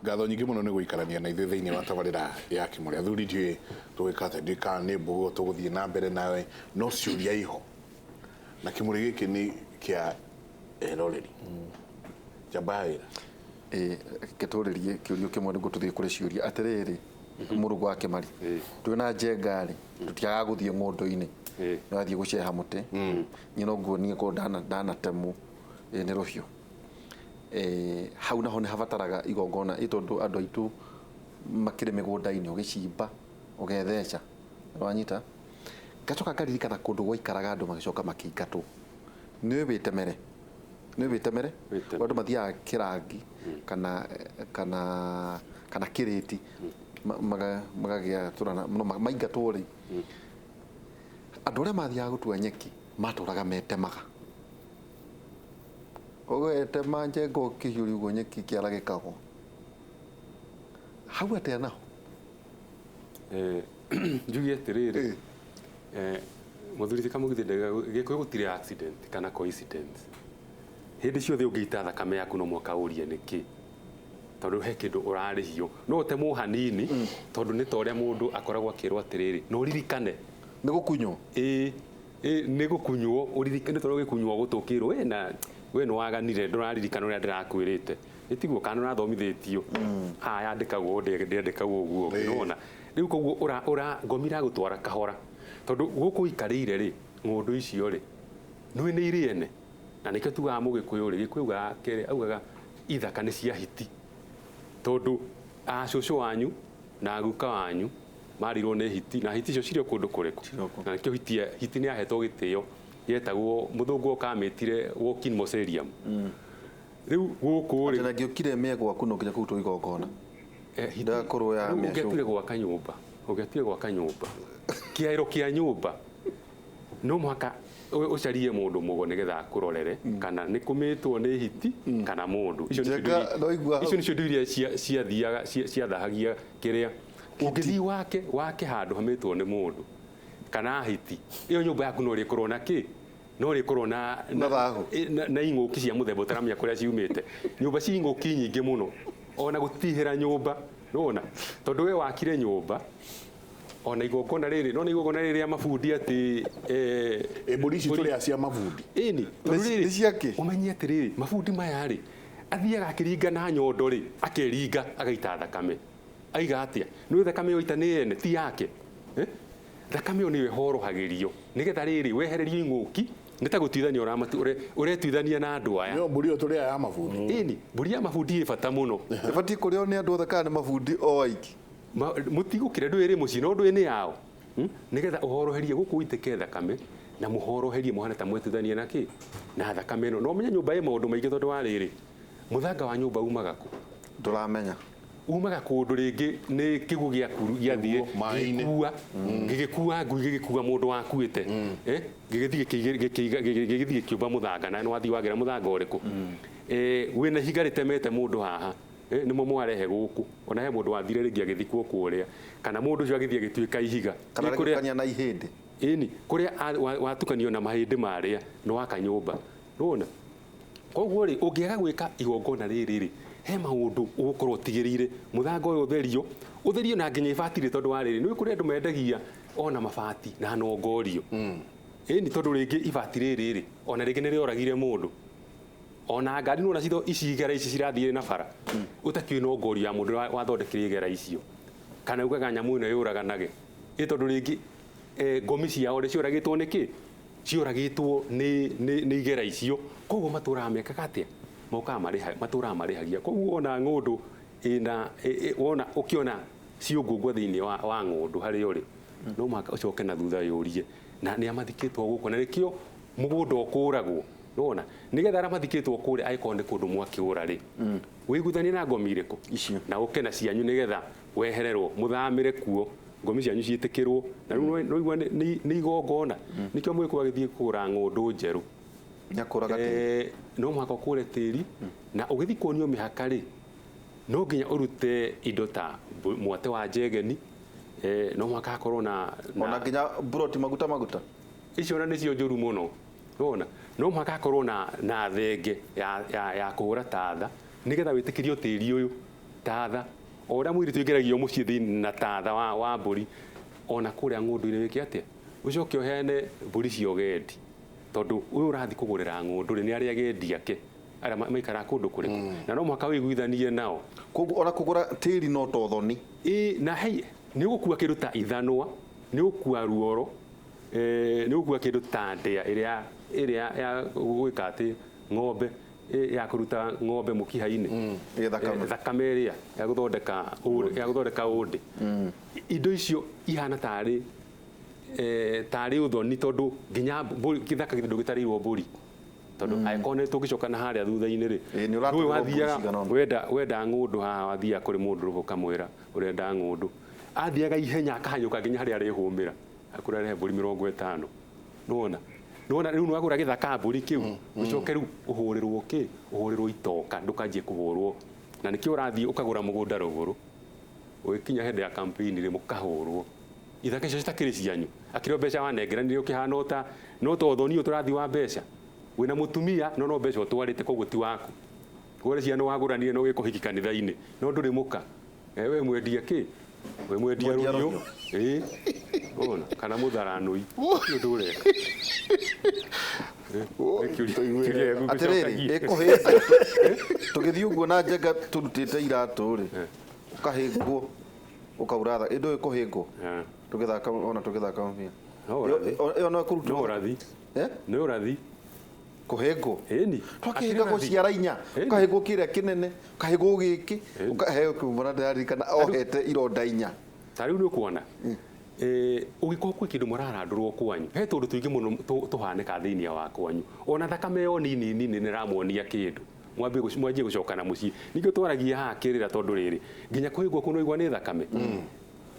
ngatho nyingĩ mũno nĩ gũikarania na ithuĩ thĩinĩ wa tabarĩra ya Kĩmũrĩ. Athuri ndiũĩ tũgĩka atĩa, ndika nĩ mbũgũ tũgũthiĩ na mbere nawe, no ciũria iho na Kĩmũrĩ gĩkĩ nĩ kĩa eroreri njamba ya wĩra. Ketũrĩrie kĩũrio kĩmwe nĩguo tũthiĩ kũrĩ ciũria. Atĩrĩrĩ, Mũrũgũ wa Kĩmari, twĩna njenga-rĩ tũtiagaga gũthiĩ ng'ũndũ-inĩ, nĩ wathiĩ gũceha mũtĩ nyina ũguo niĩ ko ndanatemwo nĩ rũhiũ. Hau naho nĩ habataraga igongona tondũ andũ aitũ makĩrĩ mĩgũnda-inĩ ũgĩcimba ũgetheca, wanyita. Ngacoka ngaririkana kũndũ gwaikaraga andũ magĩcoka makĩingatwo. Nĩ wĩtemere, nĩ wĩtemere andũ mathiaga kĩrangi kana kĩrĩti magagĩa tũrana maingatwo-rĩ, andũ arĩa mathiaga gũtua nyeki matũraga metemaga. Ũgetema njenga ũkĩhiũria ũguo nyeki kĩara gĩkagwa. Hau atĩa naho? Njuge atĩrĩrĩ, mũthuri ti Kamũgithĩ Gĩkũyũ gũtirĩ accident kana coincidence. Hĩndĩ ciothe ũngĩita thakame yaku no mwaka ũrie nĩkĩ, tondũ he kĩndũ ũrarĩhio. No ũtemwo hanini tondũ nĩ ta ũrĩa mũndũ akoragwo akĩrwo atĩrĩrĩ, no ũririkane nĩ gũkunywo. Nĩ gũkunywo, ũririkane tondũ ũgĩkunywo gũtũkĩrwo we nĩ waganire ndũraririkana ũrĩa ndĩrakwĩrĩte. Nĩtiguo kana ũrathomithĩtio haha yandĩkagwo ndĩandĩkagwo ũguo, ũrona. Rĩu koguo ngomira gũtwara kahora tondũ gũkũ ikarĩire-rĩ ng'ũndũ icio-rĩ nĩ nĩ irĩ ene, na nĩkĩo tugaga Mũgĩkũyũ-rĩ, Gĩkũyũ augaga ithaka nĩ cia hiti, tondũ cũcũ wanyu na guka wanyu marirwo nĩ hiti, na hiti icio cirĩ kũndũ kũrĩkũ, na nĩkĩo hiti nĩ yahetwo gĩtĩo yetagwo, mũthũngũ ũkamĩtire walking mausoleum. Rĩu gũkũ-rĩ na ngĩũkire mĩegwa kuno nginya kũu igongona ndakorwo ya mĩacu ũgetire gwaka nyũmba kĩaĩro kĩa nyũmba no mũhaka ũcarie mũndũ mũgo nĩgetha akũrorere kana nĩ kũmĩtwo nĩ hiti kana mũndũ. Icio nĩcio ndio iria ciathahagia kĩrĩa ũngĩthiĩ wake handũ hamĩtwo nĩ mũndũ kana hiti, iyo nyũmba yaku no rĩkorwo na kĩ, no rĩkorwo na ing'ũki cia mũthemba ũtaramenya kũrĩa ciumĩte. Nyũmba ci ing'ũki nyingĩ mũno, ona gũtihĩra nyũmba, nona tondũ we wakire nyũmba ona igongona rĩrĩ, no nĩ igongona rĩrĩ ya mabundi atĩ mbũri ici tũrĩa cia mabundi. Ĩni nĩ ciake. Ũmenye atĩrĩrĩ, mabundi maya-rĩ athiaga akĩringa na nyondo-rĩ akeringa agaita thakame. Aiga atĩa? Nĩ thakame yo ita nĩ yene ti yake. Thakame yo nĩyo ĩhorohagĩrio nĩgetha rĩrĩ wehererio ing'ũki, nĩ ta gũtuithania ũretuithania na andũ aya. Nĩyo mbũri ĩyo tũrĩa ya mabundi. Ĩni mbũri ya mabundi ĩ bata mũno. Ĩbatiĩ kũrĩo nĩ andũ othe kana nĩ mabundi o aiki. Mũtigũkĩre ndũĩ ĩrĩ mũciĩ no ndũĩ nĩ yao, nĩgetha ũhoroherie gũkũ itĩke thakame na mũhoroherie mũhana ta mwetuithania na kĩ na thakame ĩno. No ũmenye nyũmba ĩ maũndũ maingĩ tondũ wa rĩrĩ mũthanga wa nyũmba umaga kũ? Ndũramenya. Umaga kũndũ rĩngĩ nĩ kĩguũ gĩakuru gĩathiĩ gĩgĩkua ngui gĩgĩkua mũndũ wakuĩte, gĩgĩthiĩ gĩkĩũmba mũthanga, na nĩ wathiĩ wagĩra mũthanga ũrĩkũ? Wĩna ihiga rĩtemete mũndũ haha nĩmo mwarehe gũkũ, ona he mũndũ wathire rĩngĩ agĩthikwo kũrĩa, kana mũndũ ũcio agĩthiĩ agĩtuĩka ihiga kana gũtukania na ihĩndĩ. Ĩni kũrĩa watukanio na mahĩndĩ marĩa nĩ waka nyũmba, nona. Koguo-rĩ ũngĩaga gwĩka igongona rĩrĩ-rĩ he maũndũ ũgũkorwo ũtigĩrĩire. Mũthanga ũyũ ũtherio na nginya ibati-rĩ, tondũ wa rĩrĩ nĩ kũrĩ andũ mendagia ona mabati na nongorio. Ĩni tondũ rĩngĩ ibati rĩrĩ-rĩ ona rĩngĩ nĩ rĩoragire mũndũ, ona ngari nona ici igera ici cirathiĩ na bara ũtakĩũĩ nongorio ya mũndũ wathondekire igera icio, kana ugaga nyamũ ĩno yũraganage tondũ rĩngĩ ngomi ciao cioragĩtwo nĩkĩ, cioragĩtwo nĩ igera icio. Koguo matũraga mekaga atĩa? Matũraga marĩhagia. Koguo ona ng'ũndũ wona ũkĩona ciũngũngwa thĩinĩ wa ng'ũndũ harĩa ũrĩ, no mũhaka ũcoke na thutha yũrie na nĩ amathikĩtwo gũkũ, na nĩkĩo mũgũnda ũkũragwo, nona nĩgetha arĩa mathikĩtwo kũrĩa angĩkorwo nĩ kũndũ mwakĩũra-rĩ wĩiguithanie na ngomi irĩkũ icio na ũke na cianyu nĩgetha wehererwo mũthamĩre kuo, ngomi cianyu ciĩtĩkĩrwo. Na rĩu noigua nĩ igongona, nĩkĩo Mũgĩkũyũ agĩthiĩ kũgũra ng'ũndũ njerũ no mũhaka ũkũre tĩri, na ũgĩthiĩ kuonio mĩhaka-rĩ no nginya ũrute indo ta mwate wa njegeni, no mũhaka hakorwo na ona nginya buroti maguta icio na nĩcio njũru mũno, nona. No mũhaka hakorwo na thenge ya kũhũra ta tha nĩgetha wĩtĩkĩrio tĩri ũyũ tatha ora mwiri tuigeragio mucie thini na tatha wa mburi ona kuria ngundu-ini wiki atia ucoke uheane mburi cio gendi tondu uyu urathi kugurira ngundu ni aria gendi ake aria maikara kundu kuriku na no mwaka wiguithanie nao koguo ona kugura tiri no to thoni na hei ni gukua kindu ta ithanwa ni gukua ruoro ni gukua kindu ta ndia iria ya gwika ati ng'ombe ya kuruta ng'ombe mukiha-ini thakame iria ya guthondeka undi indo icio ihana tari uthoni tondu nginya kithaka kindu gitarirwo mburi tondu aikone tugicoka na haria thutha-ini ri we wathiaga wenda ngundu haha wathia kuri mundu rubuka mwira urenda ngundu athiaga ihenya akahanyuka nginya haria arihumira akurarehe mburi 50 nona riu nwagura githaka mburi kiu ucoke riu uhurirwo itoka ndukanjie kuhurwo na nikio urathii ukagura mugunda ruguru ugikinya hende ya campaign ri mukahurwo ithaka icio citakiri cianyu akiro mbeca wanengeranire ukihana uta no to thoni turathi wa mbeca wina mutumia no mbeca utwarite koguo ti waku gore ciana waguranire no gikuhiki kanitha-ini no nduri muka we mwendia ki we mwendia rurio ona kana mutharanui ti undu ureka atiriri tugithii uguo na njenga turutite iratu ri ukahingwo ukauratha indu ikuhingwo tugithaka mpira iyo no kuruta no urathi kuhingwo twakihinga guciara inya ukahingwo kiria kinene ukahingwo giki ukaheo kumona ndarikana ohete ironda inya tariu ni ukuona ugikoo kwi kindu murarandurwo kwanyu he tundu twingi muno tuhaneka thiini wa kwanyu ona thakame yo nini ni ramuonia kindu mwanjie gucokana mucii ningĩ twaragia haha kĩrĩra tondu rĩrĩ nginya kũhingwo kũu noigwa nĩ thakame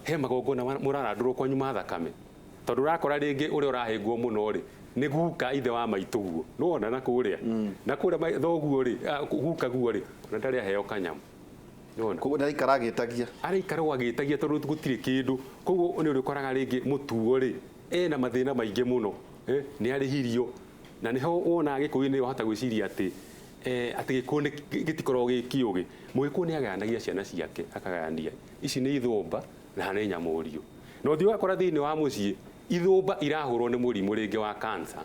he magongona mũrarandũrwo kwanyu ma thakame tondu ũrakora rĩngĩ ũrĩa ũrahĩngwo mũno rĩ nĩ guka ithe wa maitũ guo nĩwona na kũrĩa thoguo rĩ guka guo rĩ ona ndarĩ aheo kanyamũ koguo nĩ araikara agĩtagia agĩtagia tondu gũtirĩ kĩndũ koguo nĩ ũrĩkoraga rĩngĩ mũtuo rĩ ena mathĩna maingĩ mũno nĩ arĩhirio na nĩho wona Gĩkũyũ-inĩ wahota gwĩciria atĩ ati Gĩkũyũ gĩtikoragwo gĩ kĩũgĩ Mũgĩkũyũ nĩ agayanagia ciana ciake akagayania ici nĩ ithũmba na nĩ nyamũrio na ũthiĩ wakora thĩinĩ wa mũciĩ ithũmba irahũrwo nĩ mũrimũ rĩngĩ wa cancer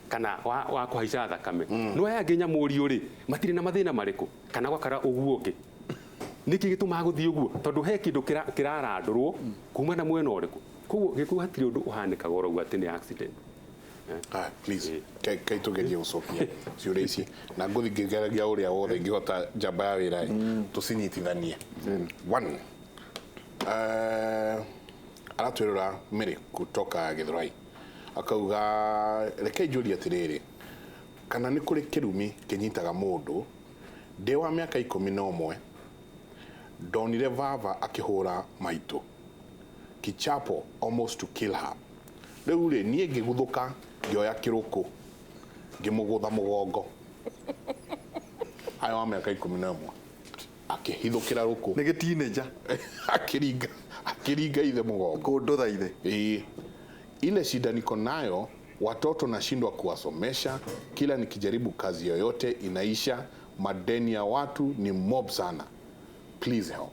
kana wa kũhaica thakame no aya angĩ nyamũrio rĩ matirĩ na mathĩna marĩkũ kana gwakara ũguo ũngĩ nĩkĩ gĩtũmaga gũthiĩ ũguo tondu he kĩndũ kĩrarandũrwo kuma na mwena ũrĩkũ koguo Gĩkũyũ hatirĩ ũndũ ũhanĩkaga ũguo atĩ nĩ accident. Please kai tugerie gucokia ciũria ici na ngũthi ngĩgeragia ũrĩa wothe ngĩhota njamba ya wĩra tũcinyitithanie. One, aratwĩrora Mary kutoka Gĩthũrai akauga reke njũrie atĩrĩrĩ kana nĩ kũrĩ kĩrumi kĩnyitaga mũndũ ndĩ wa mĩaka 11 ndonire baba akĩhũra maitũ kichapo almost to kill her rĩu rĩ niĩ ngĩguthũka ngĩoya kĩrũkũ ngĩmũgũtha mũgongo ayo wa mĩaka 11 akĩhithũkĩra rũkũ nĩ gĩ-teenager akiringa ithe mũgongo kũndũtha ithe. Ile shida niko nayo watoto nashindwa kuwasomesha kila nikijaribu kazi yoyote inaisha madeni ya watu ni mob sana, please help.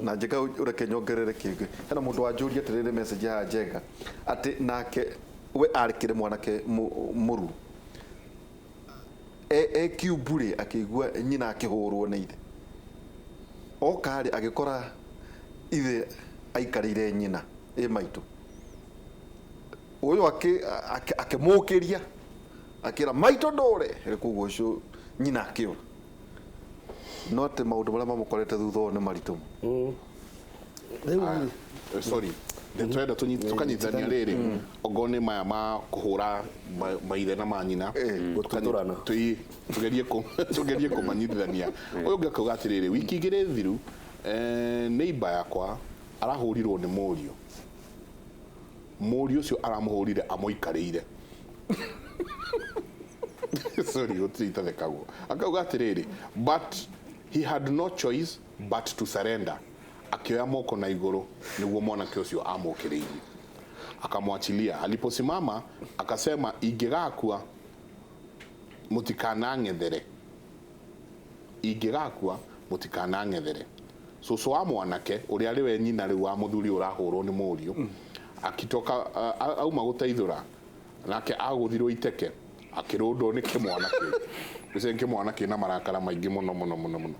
Na njega ureke nyongerere kĩngĩ hena mũndũ wanjũria atĩrĩrĩ message ya njega atĩ nake we arĩkĩre mwanake mũru kiumbure akĩigua nyina akĩhũrwo nĩ ithe oka rĩ agĩkora ithe aikarĩire nyina maitũ ũyũ akĩmũkĩria akĩra maitũ ndũre koguo ũcio nyina akĩũra no atĩ maũndũ marĩa mamũkorete thutha ũũ nĩ maritũ. Sorry ndĩtwenda tũkanyitithania rĩrĩ ongone maya ma kũhũra maithe na manyina gũtũtũrana tugerie kũmanyitithania. Ũyũ ũngĩ akauga atĩrĩrĩ wiki igĩrĩ thiru neighbor yakwa arahũrirwo nĩ mũriũ ũcio aramũhũrire amũikarĩire sorry gũtirĩ itathekagwo akauga atĩrĩrĩ but he had no choice but to surrender akioya moko na igũrũ nĩguo mwanake ũcio amũkĩrĩirie akamwachilia. Aliposimama akasema ingĩgakua mũtikanang'ethere, ingĩgakua mutikanang'ethere cucu wa mwanake uria ari we nyina riu wa muthuri urahurwo ni muriu akitoka auma guteithura nake aguthirwo iteke akirundwo ni kimwana ki kimwana ki na marakara maingi muno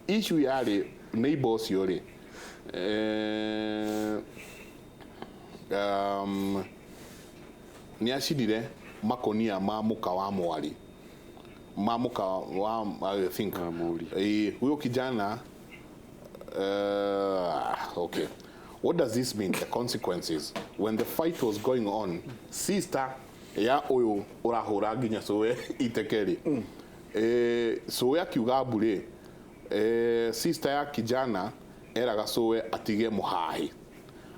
issue yari neighbor ucio ri ni acidire makonia ma muka wa mwari mamuka wa I think huyo kijana okay, what does this mean, the consequences when the fight was going on? Sister ya uyu urahura nginya sowe itekeri sowe akiuga mbure sister ya kijana eraga sowe atige muhahi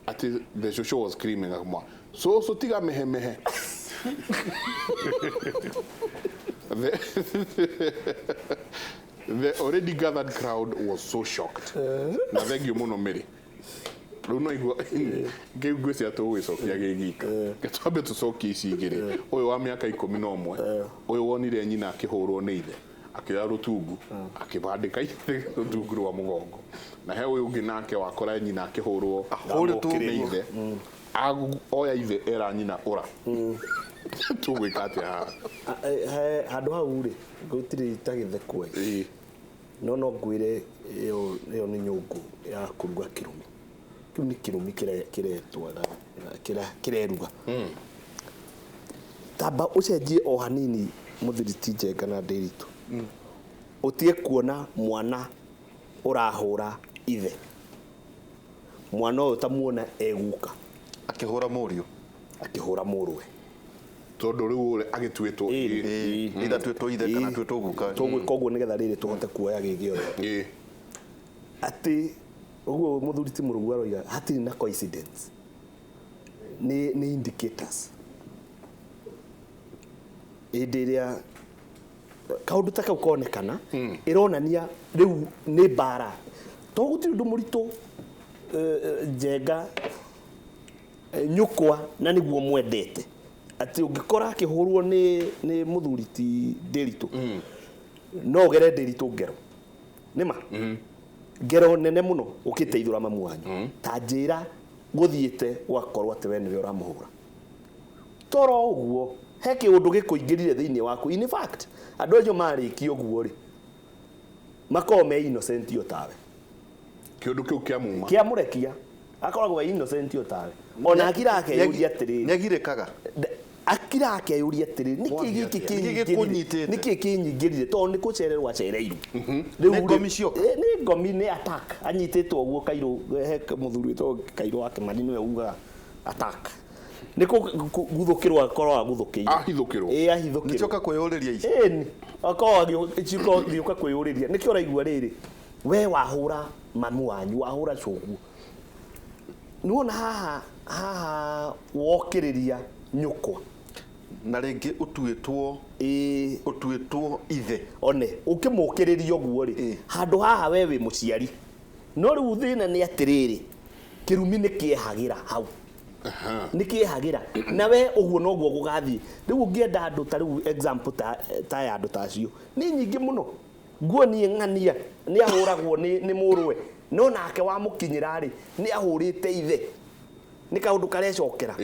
ati the shosho was screaming akama so tiga mehe the already gathered crowd was so shocked. Na thank you muno Mary. Runo igwa ngegwese atogwicokia gigika. Gatwambe tucokie ici igire. Uyu wa miaka 11. Uyu wonire nyina akihurwo ni ithe. Akira rutungu akibandika ithe rutungu rwa mugongo. Na he uyu ungi nake wakora nyina akihurwo ni ithe. Oya ithe era nyina ura. Tugwikate ha handu hau ri gutiri tagithekwe no ngwire iyo ni nyungu ya kuruga kirumi kiu ni kirumi kiretwaga kireruga tamba ucenjie o hanini muthiriti Njenga na Ndiritu utie kuona mwana urahura ithe mwana uyu tamuona eguka akihura murio akihura murwe tondu riu agitwitwo ida twitwo ithe kana twitwo guka koguo nigetha riri tuhote kuoya gigio ati uguo muthuri ti murugu aroiga hatiri na coincidence ni indicators idiria kaundu taka ukonekana ironania riu ni bara to gutiri ndu murito Njenga nyukwa na niguo mwendete ati ungikora akihurwo ni muthuri ti Ndiritu no gere Ndiritu ngero nima ngero nene muno ukiteithura mamu wanyu ta njira guthiete wakorwo ati we niwe uramuhura toro uguo he kiundu gikuingirire thiini waku in fact andu acio mariki uguo ri makome innocent yo tawe kiundu kiu kiamuma kiamurekia akoragwo innocent yo tawe ona akira akeyuria atiriri nyagirekaga akira akeyuria atiriri niki giki kinyitite niki kinyingirire to ni kucererwa cereiru ni ngomi cio ni ngomi ni attack anyititwo uguo Kairo he muthuri to Kairo wake mani niwe uga attack niko guthukirwa korwa guthukiire ahithukirwo ahithukirwo nicoka kwiyuriria ici ni akorwa ichiko thiuka kwiyuriria niki uraigua riri we wahura mamu wanyu wahura cugu nuona haha wokiriria nyukwa na ringi utuitwo ithe one ukimukiriria guo ri handu haha we wi muciari no riu thina ni atiriri kirumi ni kiehagira hau nikiehagira na we uguo noguo gugathii riu ungienda andu ta riu example ta ya andu tacio ni nyingi muno guo ni ng'ania ni ahuragwo ni murwe no nake wa mukinyira ri ni ahurite ithe ni kaundu karecokera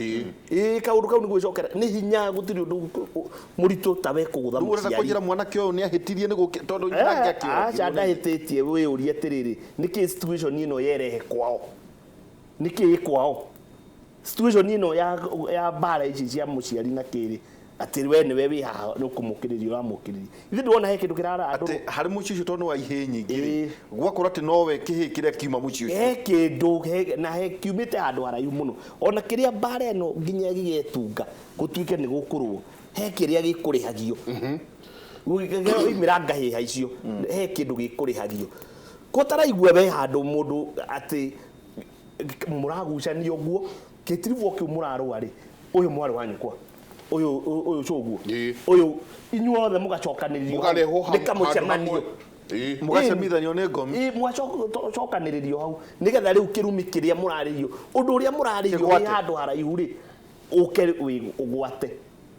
kaundu kau ni gwicokera ni hinya gutiri undu murito tawe kugutha muciari urenda kujira mwana kio ni ahitirie ni tondu nyina ngakio acha ndahititie we uria tiriri niki situation ino yerehe kwao niki kwao situation ino ya bara ici cia muciari na kiri ati we ni we wi haha no kumukiririo ramukiririo ithi ndona he kindu kirara andu ati hari muci ucio tondu wa ihe nyingi gwakora ati nowe kihi kiria kiuma muci ucio he kindu na he kiumite andu haraihu muno ona kiria bara eno nginya gigetunga gutwike ni gukurwo he kiria gikurihagio imira ngahiha icio he kindu gikurihagio ko taraigua we handu mundu ati muragucanio guo kitirivwo kiu murarwa ri uyu mwari wanyukwa uyu coguo uyu inyuothe mugacokaniririo nikamucemanio mugacemithanio ni ngomi mwacokaniririo hau nigetha riu kirumi kiria muraririo undu uria muraririo ni handu haraihu ri uke ugwate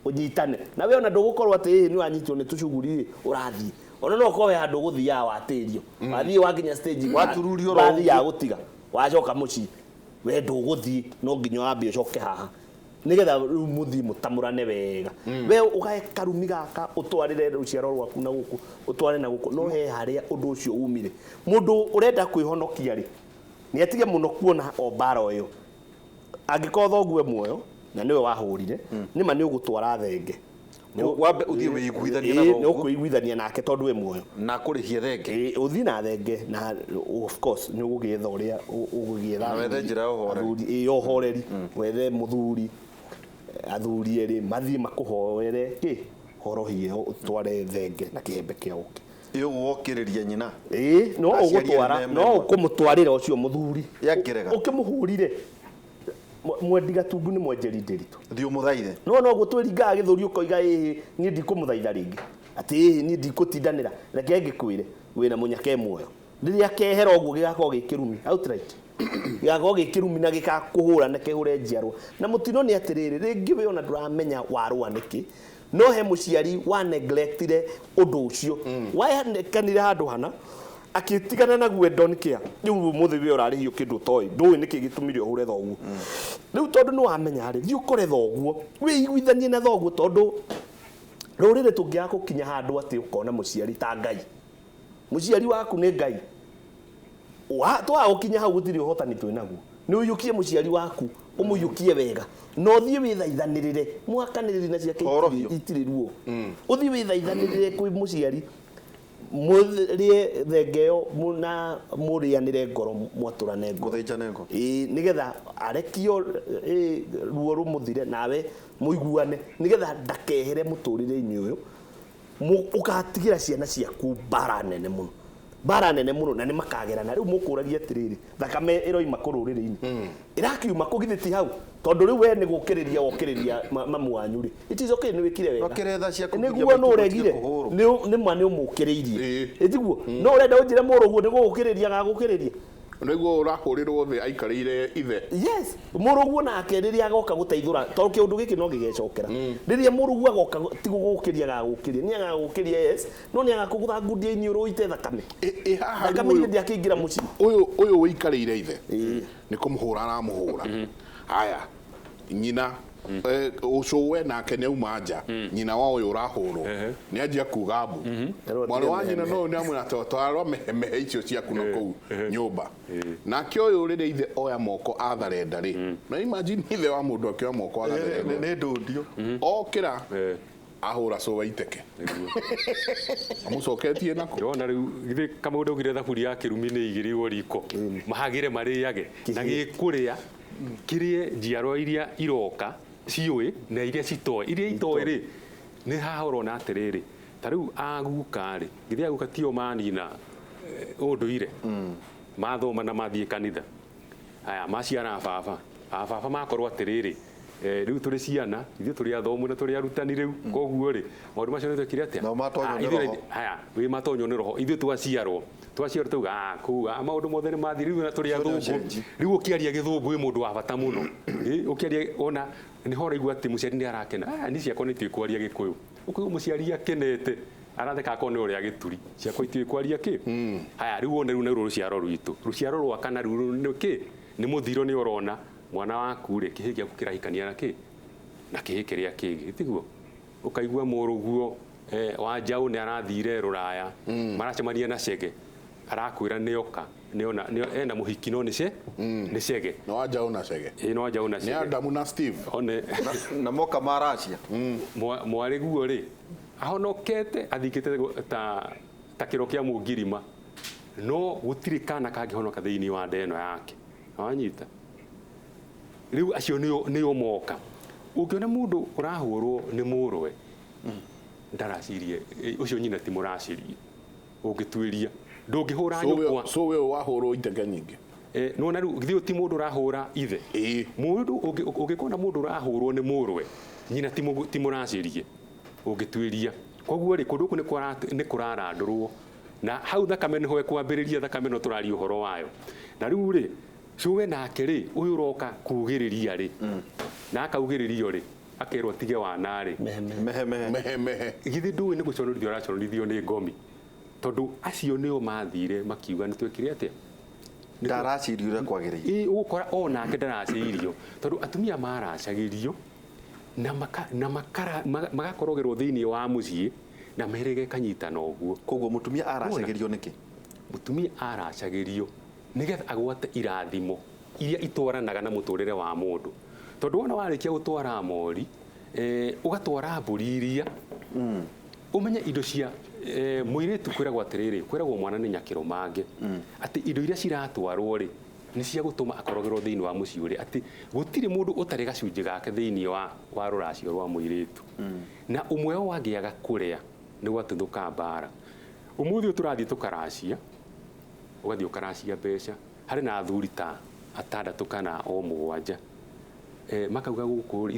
unyitane na we ona ndugukorwo ati ni wanyitwo ni tucuguri urathi ona no ko we handu guthia watirio wathie wakinya stage Watururio bathi ya gutiga wacoka muci we nduguthie no nginya wambe ucoke haha nigetha riu muthi mutamurane wega we ugae karumi gaka utwarire ruciaro rwaku na guku utware na guku no he haria undu ucio umire mundu urenda kwihonokia ri ni atige muno kuona o mbara iyo angiko thoguwe muoyo na niwe wahurire nima ni ugutwara thenge wambe uthie wiguithania na thoguo ni ukuiguithania nake tondu we muoyo na kurihia thenge uthi na thenge na of course ni ugugietha uria ugugietha wethe njira yo horeri yo horeri wethe muthuri athuri eri mathi makuhoere ki horohie utware thenge na kihembe kia uki iyo gwokiriria nyina no ugutwara no ukumutwarira ucio muthuri yakirega ukimuhurire mwendi gatungu ni mwenjeri ndiritu thio muthaithe no gutwiringaga githuri ukoiga ni ndikumuthaitha ringi ati ni ndikutindanira reke ngikwire wina munyake muoyo riria kehera uguo gigakorwo gikirumi outright gigakorwo gikirumi na gikakuhura na kehure njiarwa na mutino ni atiriri ringi we ona nduramenya warua niki no he muciari wa neglectire undu ucio wanekanire handu hana akitigana na gwendo nikia riu muthe we urarihio kindu toy ndui niki gitumire uhure thoguo riu tondu ni wamenya ri thiu kore thoguo we iguithanie na thoguo tondu rurire tungia gukinya handu ati ukona muciari ta ngai muciari waku ni ngai twa gukinya hau gutiri uhotani twinaguo ni uyukie muciari waku umuyukie wega no thie withaithanirire mwakaniriri na ciake itiriruo uthie withaithanirire kwi muciari murie thengeo muna murianire ngoro mwaturane ngoro guthaichane ngo nigetha arekio ruo rumuthire nawe muiguane nigetha ndakehere muturire-ini uyu ukatigira ciana ciaku bara nene muno na ni makagerana riu mukuragia atiriri thakame iroima kururire-ini irakiuma kugithiti hau tondu riu we ni gukiriria wokiriria mamu wanyu ri it is okay ni wikire wega wakiretha ciaku niguo no uregire ni ma ni umukiriirie etiguo no urenda unjire muruguo ni gukiriria gagukiriria niguo urahurirwo thi aikarire ithe yes muruguo nake riria agoka guteithura tondu kiundu giki no gigecokera riria muruguo agoka ti gugukiria gagukiria ni agagukiria yes no ni agakuguthangundia iniuru ite thakame thakame ile ndiakingira muci uyu wikarire ithe ni kumuhura na muhura haya nyina ucuwe nake ni auma nja nyina wa uyu urahurwo ni anjia kuga mbu mwana wa nyina no ni amwe na twarwa mehe icio ciaku no kuu nyumba nake uyu rire ithe oya moko atharenda ri na imagine ithe wa mundu akioya moko atharenda ni ndundio okira ahura cuwa iteke amucoketie nako yona riu githe kamundu gire thaburi ya kirumi ni igirirwo riko mahagire mariage na gikuria kirie njiarwa iria iroka ciui na iria citoe iria itoe ri ni hahoro na atiriri tariu aguka ri githia aguka tio manina unduire mathoma na mathie kanitha aya maciara baba makorwo atiriri riu turi ciana ithu turi athomu na turi arutani riu koguo ri maundu macio twekire atia no matonyo ni roho aya wi matonyo ni roho ithu twaciarwo tuga kuga maundu mothe ni mathi riu na turi athungu riu ukiaria githungu wi mundu wa bata muno ukiaria ona ni hora igua ati muciari ni arakena ni ciakwa ni twikwaria gikuyu ukiu muciari akenete aratheka akone uria gituri ciakwa itwikwaria ki haya riu one riu na ruciaro rwa kana riu ni ki ni muthiro ni urona mwana waku ri kihi giaku kirahikania na ki na kihi kiria kingi tiguo ukaigua muruguo wa njau ni arathire ruraya maracemania na cege arakwira ni oka ni ona ena muhiki no ni cege no wa njau na cege no wa njau na cege ni Adamu na Steve one na moka maracia mwari guo ri ahonokete athikite ta kiro kia mungirima no gutiri kana kangihonoka thiini wa ndeno yake wanyita riu acio ni omoka ungiona mundu urahurwo ni murwe ndaracirie ucio nyina ti muracirie ungitwiria ndungihura nyukwa so we wahurwo iteke nyingi no na riu githio ti mundu urahura ithe mundu ungikona mundu urahurwo ni murwe nyina ti muracirie ungitwiria koguo ri kundu ku ni kurarandurwo na hau thakame niho ekwambiriria thakame no turari uhoro wayo na riu ri cuwe nake ri uyu roka kugiriria ri na akaugiririo ri akerwo tige wana ri mehe githi ndu ni guconorithio araconorithio ni ngomi tondu acio nio mathire makiuga nĩ twekire atia ndaracirio ũrĩa kwagĩrĩire ũgũkora onake ndaracirio tondu atumia maracagĩrio na magakorogerwo thĩinĩ wa mũciĩ na merĩge kanyitana ũguo. Koguo mũtumia aracagĩrio nĩkĩ? Mũtumia aracagĩrio nĩgetha agwate irathimo iria itwaranaga na mũtũrĩre wa mũndũ, tondu wona warĩkia gũtwara mori ũgatwara mbũri iria umenye indo cia mũirĩtu kwĩragwo atĩrĩrĩ, kwĩragwo mwana nĩ nyakĩromange atĩ indo iria ciratwarwo rĩ nĩ cia gũtũma akorogerwo thĩinĩ wa mũciĩ ũrĩa, atĩ gũtirĩ mũndũ ũtarĩ gacunjĩ gake thĩinĩ wa rũracio rwa mũirĩtu na ũmwe wao angĩaga kũrĩa nĩ gwatuthũka mbara. Ũmũthĩ ũyũ tũrathiĩ tũkaracia, ũgathiĩ ũkaracia mbeca, harĩ na athuri ta 6 kana o 7 makauga gũkũ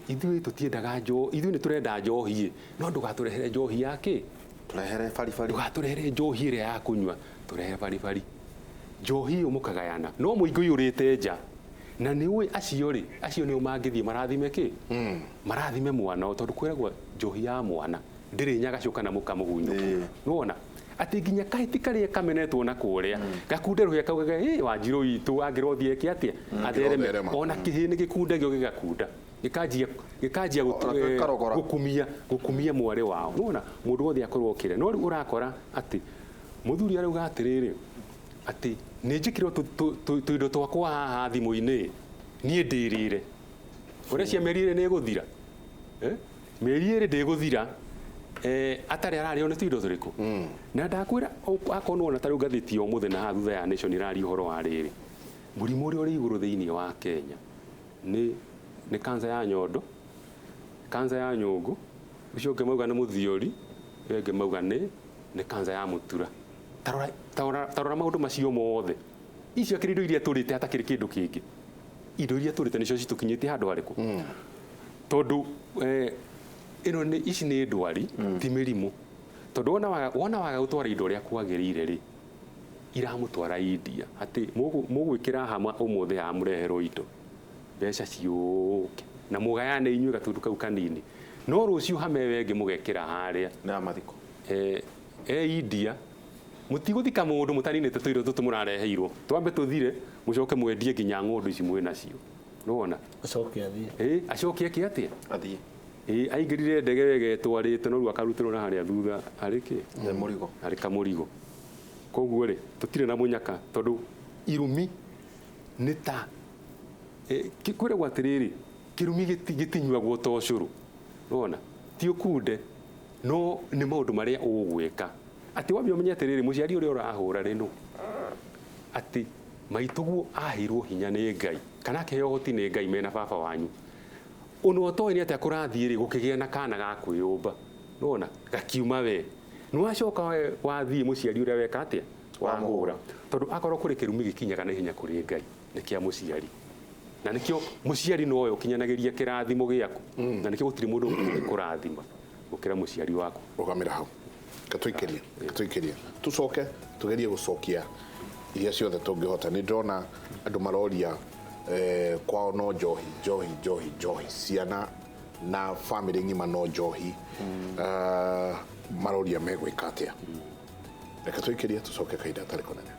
ithuĩ tũtiendaga ithuĩ nĩ tũrenda njohi, no ndũgatũrehere njohi yake, tũrehere baribari, ndũgatũrehere njohi ĩrĩa ya kũnyua, tũrehe baribari. Njohi ĩyo mũkagayana, no mũingĩ ũyũrĩte nja na nĩ ũĩ acio rĩ, acio nĩo mangĩthiĩ marathime kĩ? Marathime mwana, tondũ kwĩragwo njohi ya mwana ndĩrĩ nyagacio kana mũkamũgunyũka. Nĩwona atĩ nginya kahĩti karĩa kamenetwo na kũrĩa gakunde rũhĩa kaugaga Wanjirũ witũ angĩrothie eke atia athereme, ona kĩhĩ nĩ gĩkundagio gĩgakunda gĩkanjia gũkumia mwarĩ wao. Nĩwona mũndũ wothe akorwo kĩrĩa, no rĩu ũrakora atĩ mũthuri arauga atĩrĩrĩ atĩ nĩ njĩkĩrwo tũindo twakwa haha thimũ-inĩ niĩ ndĩrĩre. Ũreciria mĩeri 2 nĩ ĩgũthira? Mĩeri 2 ndĩgũthira atarĩ ararĩo nĩ tũindo tũrĩkũ? Na ndakwĩra akorwo ona tarĩu ngathĩti o mũthenya haha thutha ya Nation ĩraria ũhoro wa rĩrĩ, mũrimũ ũrĩa ũrĩ igũrũ thĩinĩ wa Kenya nĩ kanca ya nyondo, kanca ya nyũngũ, ũcio ũngĩ mauga nĩ mũthiori, ũcio ũngĩ mauga nĩ kanca ya mũtura. Tarora maũndũ macio mothe, icio akĩrĩ indo iria tũrĩte hatakĩrĩ kĩndũ kĩngĩ. Indo iria tũrĩte nĩcio citũkinyĩtie handũ harĩkũ? Tondũ ici nĩ ndwari ti mĩrimũ, tondũ wona waga gũtwara indo ũrĩa kwagĩrĩire rĩ, iramũtwara India, atĩ mũgwĩkĩra hama ũmũthĩ haha mũreherwo indo mbeca ciũke na mũgayane inyuĩ gatundu kau kanini, no rũciũ hame wengĩ mũgekĩra harĩa na mathiko India mũtigũthika mũndũ mũtaninĩte tũindo tũtũ mũrareheirwo, twambe tũthire mũcoke mwendie nginya ng'ondu ici mwĩ nacio. Nĩwona acoke akĩ atĩa athiĩ aingĩrire ndege wege twarĩte, no rĩu akarutĩrwo na harĩa thutha arĩ kĩ? Mũrigo, arĩ kamũrigo. Koguo rĩ tũtirĩ na mũnyaka, tondũ irumi nĩ ta kwĩragwo atĩrĩrĩ, kĩrumi gĩtinyuagwo ta ũcũrũ. Nĩwona ti ũkunde, no nĩ maũndũ marĩa ũgwĩka atĩ wambe ũmenye atĩrĩrĩ, mũciari ũrĩa ũrahũra rĩno atĩ maitũguo ahirwo hinya nĩ Ngai kana akĩheo ũhoti nĩ Ngai mena baba wanyu. Ona ũtoĩ nĩ atĩa kũrathiĩ rĩ gũkĩgĩa na kana ga kwĩyũmba, nĩwona gakiuma we nĩwacoka wathiĩ mũciari ũrĩa weka atĩa wahũra, tondũ akorwo kũrĩ kĩrumi gĩkinyaga na hinya kũrĩ Ngai nĩ kĩa mũciari, na nĩkĩo mũciari nowe ũkinyanagĩria kĩrathimo gĩaku, na nĩkĩo gũtirĩ mũndũ ũkũrathima gũkĩra mũciari waku. Rũgamĩra hau katũikĩrie tũcoke tũgerie gũcokia iria ciothe tũngĩhota. Nĩ ndĩrona andũ maroria kwao no njohi, ciana na bamĩrĩ ng'ima no njohi, maroria megwĩka atĩa. Reke tũikĩrie tũcoke kahinda gatarĩ kũnene.